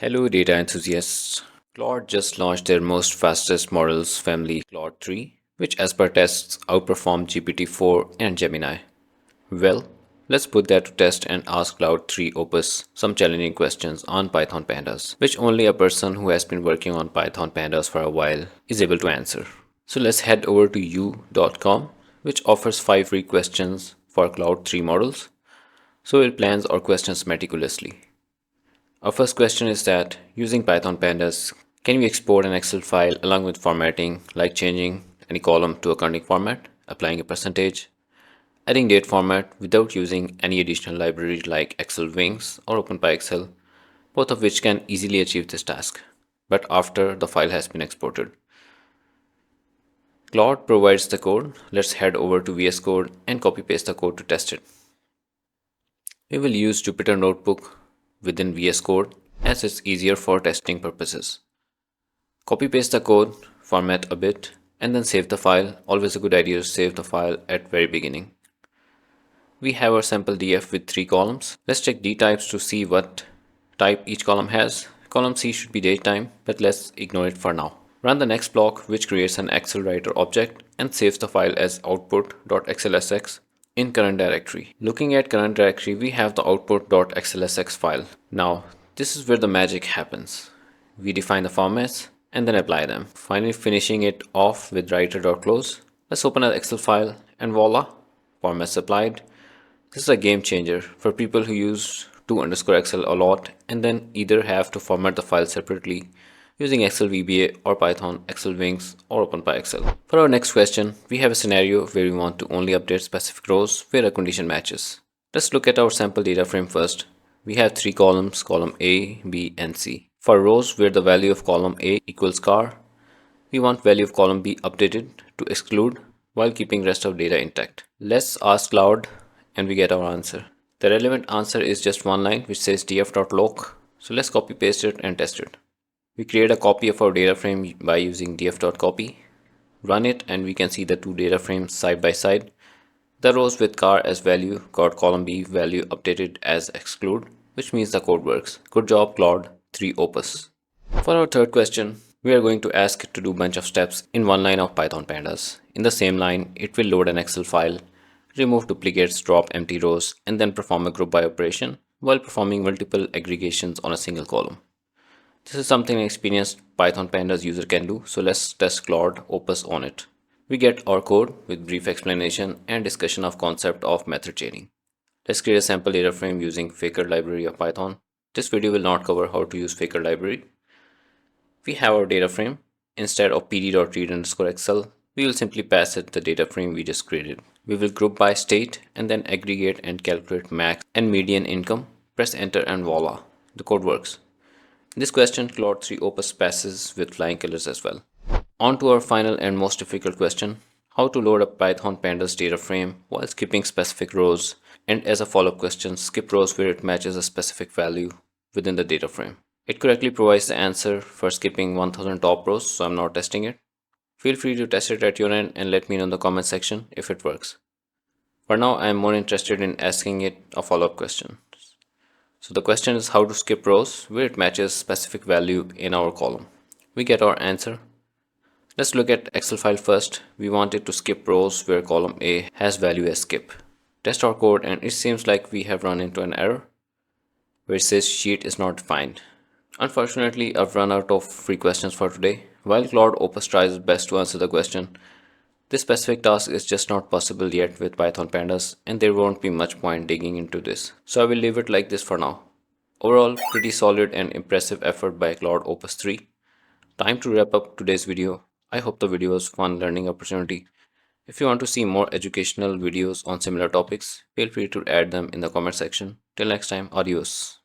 Hello, data enthusiasts. Claude just launched their most fastest models family, Claude 3, which, as per tests, outperformed GPT-4 and Gemini. Well, let's put that to test and ask Claude 3 Opus some challenging questions on Python Pandas, which only a person who has been working on Python Pandas for a while is able to answer. So let's head over to u.com, which offers 5 free questions for Claude 3 models, so it plans our questions meticulously. Our first question is that using Python Pandas, can we export an Excel file along with formatting, like changing any column to a counting format, applying a percentage, adding date format without using any additional libraries like Excel Wings or OpenPyXL, both of which can easily achieve this task, but after the file has been exported. Claude provides the code. Let's head over to VS Code and copy paste the code to test it. We will use Jupyter Notebook within VS Code as it's easier for testing purposes. Copy paste the code, format a bit, and then save the file. Always a good idea to save the file at very beginning. We have our sample df with 3 columns. Let's check d types to see what type each column has. Column C should be datetime, but let's ignore it for now. Run the next block, which creates an Excel writer object and saves the file as output.xlsx in current directory. Looking at current directory, we have the output.xlsx file. Now, this is where the magic happens. We define the formats and then apply them. Finally, finishing it off with writer.close. Let's open an Excel file and voila, formats applied. This is a game changer for people who use to_excel a lot and then either have to format the file separately using Excel VBA or Python, Excel Wings or OpenPyXL. For our next question, we have a scenario where we want to only update specific rows where a condition matches. Let's look at our sample data frame first. We have 3 columns, column A, B and C. For rows where the value of column A equals car, we want value of column B updated to exclude while keeping rest of data intact. Let's ask Claude and we get our answer. The relevant answer is just one line which says df.loc. So let's copy paste it and test it. We create a copy of our data frame by using df.copy. Run it and we can see the 2 data frames side by side. The rows with car as value got column B value updated as exclude, which means the code works. Good job Claude 3 Opus. For our third question, we are going to ask it to do a bunch of steps in one line of Python Pandas. In the same line, it will load an Excel file, remove duplicates, drop empty rows, and then perform a group by operation while performing multiple aggregations on a single column. This is something an experienced Python Pandas user can do, so let's test Claude Opus on it. We get our code with brief explanation and discussion of concept of method chaining. Let's create a sample data frame using Faker library of Python. This video will not cover how to use Faker library. We have our data frame. Instead of pd.read_excel, we will simply pass it the data frame we just created. We will group by state and then aggregate and calculate max and median income. Press enter and voila, the code works. In this question, Claude 3 Opus passes with flying colors as well. On to our final and most difficult question, how to load a Python Pandas data frame while skipping specific rows, and as a follow-up question, skip rows where it matches a specific value within the data frame. It correctly provides the answer for skipping 1000 top rows, so I'm not testing it. Feel free to test it at your end and let me know in the comment section if it works. For now, I am more interested in asking it a follow-up question. So the question is how to skip rows where it matches specific value in our column. We get our answer. Let's look at Excel file first. We want it to skip rows where column A has value as skip. Test our code and it seems like we have run into an error where it says sheet is not defined. Unfortunately, I've run out of free questions for today. While Claude Opus tries its best to answer the question, this specific task is just not possible yet with Python Pandas and there won't be much point digging into this. So I will leave it like this for now. Overall, pretty solid and impressive effort by Claude Opus 3. Time to wrap up today's video. I hope the video was fun learning opportunity. If you want to see more educational videos on similar topics, feel free to add them in the comment section. Till next time, adios.